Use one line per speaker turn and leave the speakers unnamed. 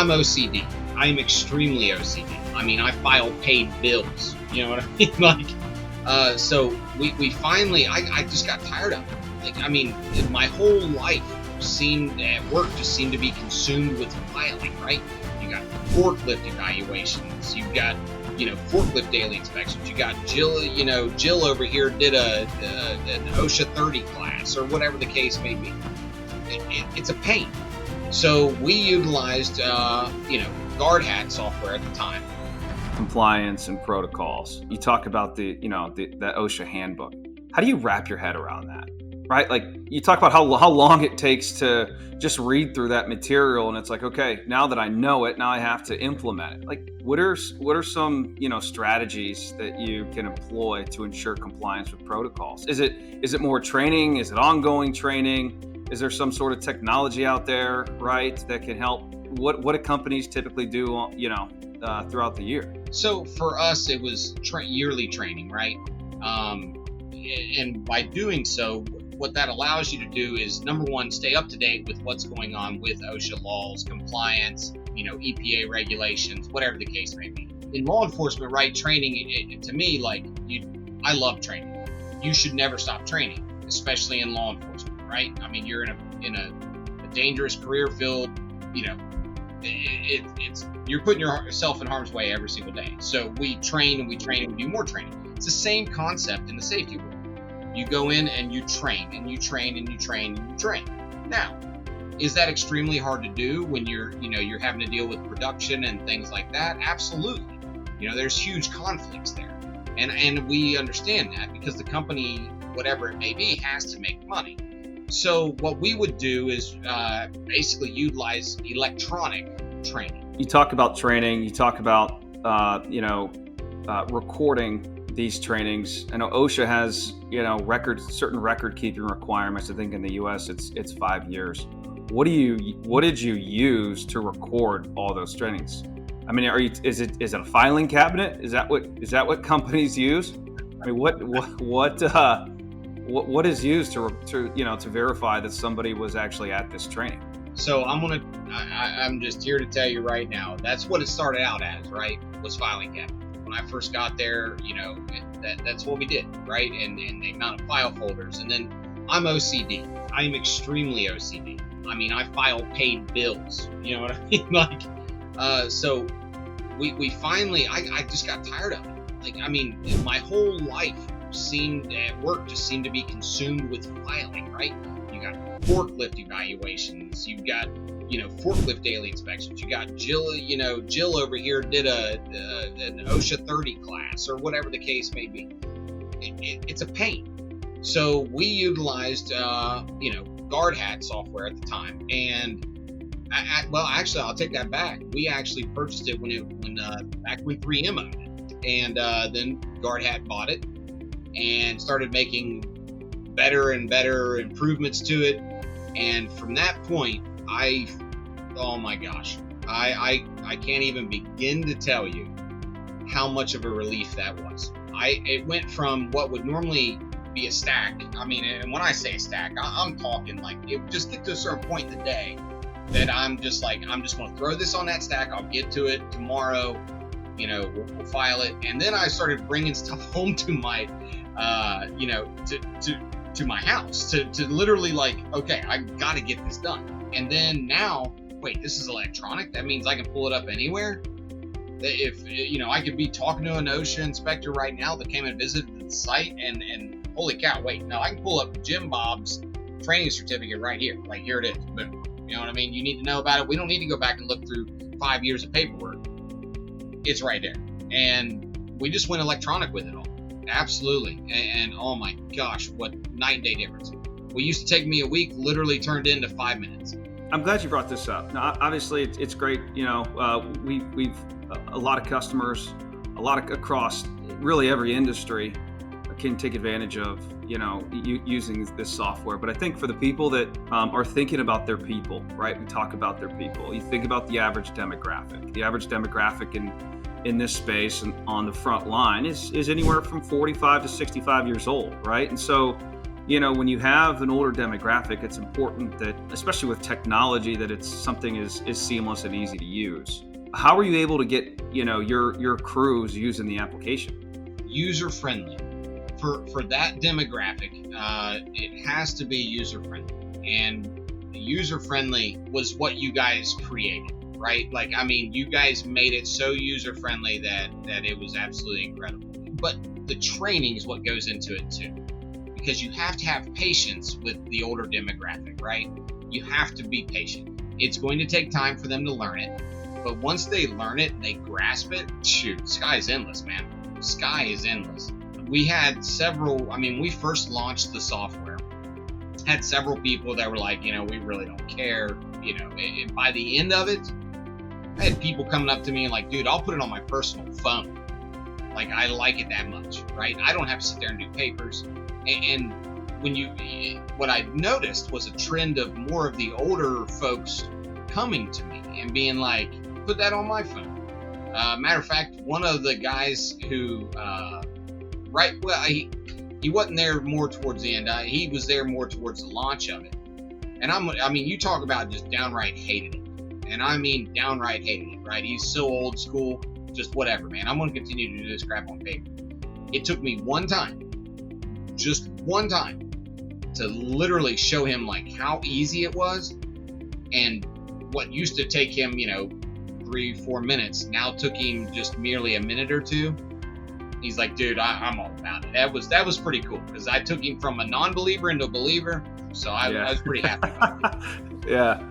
I'm OCD. I'm extremely OCD. I mean, I file paid bills. You know what I mean? So we finally, I just got tired of it. Like, I mean, my whole life seemed at work just seemed to be consumed with filing, right? You got forklift evaluations. You've got, forklift daily inspections. You got Jill over here did an OSHA 30 class or whatever the case may be. It's a pain. So we utilized, Guard Hat software at the time.
Compliance and protocols. You talk about the OSHA handbook. How do you wrap your head around that? Right? Like, you talk about how long it takes to just read through that material, and it's like, okay, now that I know it, now I have to implement it. Like, what are some strategies that you can employ to ensure compliance with protocols? Is it more training? Is it ongoing training? Is there some sort of technology out there, right, that can help? What do companies typically do, throughout the year?
So for us, it was yearly training, right? And by doing so, what that allows you to do is, number one, stay up to date with what's going on with OSHA laws, compliance, EPA regulations, whatever the case may be. In law enforcement, right, training, to me, I love training. You should never stop training, especially in law enforcement, right? I mean, you're in a dangerous career field, you're putting yourself in harm's way every single day. So we train and we train and we do more training. It's the same concept in the safety world. You go in and you train and you train and you train and you train. Now, is that extremely hard to do when you're having to deal with production and things like that? Absolutely. There's huge conflicts there. And we understand that because the company, whatever it may be, has to make money. So what we would do is basically utilize electronic training.
You talk about training, you talk about, recording these trainings. I know OSHA has, certain record keeping requirements. I think in the US it's 5 years. What did you use to record all those trainings? I mean, is it a filing cabinet? Is that what companies use? I mean, what is used to verify that somebody was actually at this training?
So I'm just here to tell you right now, that's what it started out as, right? Was filing cabinet. When I first got there, that's what we did, right? And the amount of file folders. And then I'm OCD. I'm extremely OCD. I mean, I file paid bills. You know what I mean? So we finally, I just got tired of it. Like, I mean, my whole life at work just seemed to be consumed with filing, right? You got forklift evaluations. You've got, forklift daily inspections. You got Jill over here did an OSHA 30 class or whatever the case may be. It's a pain. So we utilized, Guard Hat software at the time. And actually, I'll take that back. We actually purchased it back when 3M owned it. And then Guard Hat bought it and started making better and better improvements to it. And from that point, oh my gosh, I can't even begin to tell you how much of a relief that was. It went from what would normally be a stack. I mean, and when I say stack, I'm talking like it would just get to a certain point in the day that I'm just going to throw this on that stack. I'll get to it tomorrow. We'll file it. And then I started bringing stuff home to my, to my house to literally okay, I got to get this done. And then now, wait, this is electronic. That means I can pull it up anywhere. If I could be talking to an OSHA inspector right now that came and visited the site, and holy cow, wait, no, I can pull up Jim Bob's training certificate right here. Like, here it is. Boom. You know what I mean? You need to know about it. We don't need to go back and look through 5 years of paperwork. It's right there. And we just went electronic with it all. Absolutely. And oh my gosh, what night and day difference. What used to take me a week literally turned into 5 minutes.
I'm glad you brought this up. Now, obviously, it's great. We've a lot of customers, across really every industry can take advantage of, using this software. But I think for the people that are thinking about their people, right? We talk about their people. You think about the average demographic. The average demographic in this space and on the front line is anywhere from 45 to 65 years old, right? And so when you have an older demographic, it's important that, especially with technology, that it's something is seamless and easy to use. How are you able to get, your crews using the application?
User friendly. For that demographic, it has to be user friendly. And user friendly was what you guys created, right? Like, I mean, you guys made it so user friendly that it was absolutely incredible. But the training is what goes into it too, because you have to have patience with the older demographic, right? You have to be patient. It's going to take time for them to learn it, but once they learn it, they grasp it, shoot, sky is endless, man. Sky is endless. We had when we first launched the software, had several people that were like, we really don't care, and by the end of it, I had people coming up to me and like, dude, I'll put it on my personal phone. Like, I like it that much, right? I don't have to sit there and do papers. And what I noticed was a trend of more of the older folks coming to me and being like, put that on my phone. Matter of fact, one of the guys who, he wasn't there more towards the end. He was there more towards the launch of it. And you talk about just downright hated it. And I mean downright hated it, right? He's so old school, just whatever, man. I'm going to continue to do this crap on paper. It took me just one time, to literally show him like how easy it was, and what used to take him, 3-4 minutes, now took him just merely a minute or two. He's like, dude, I'm all about it. That was pretty cool, because I took him from a non-believer into a believer, so I was pretty happy about it.
Yeah.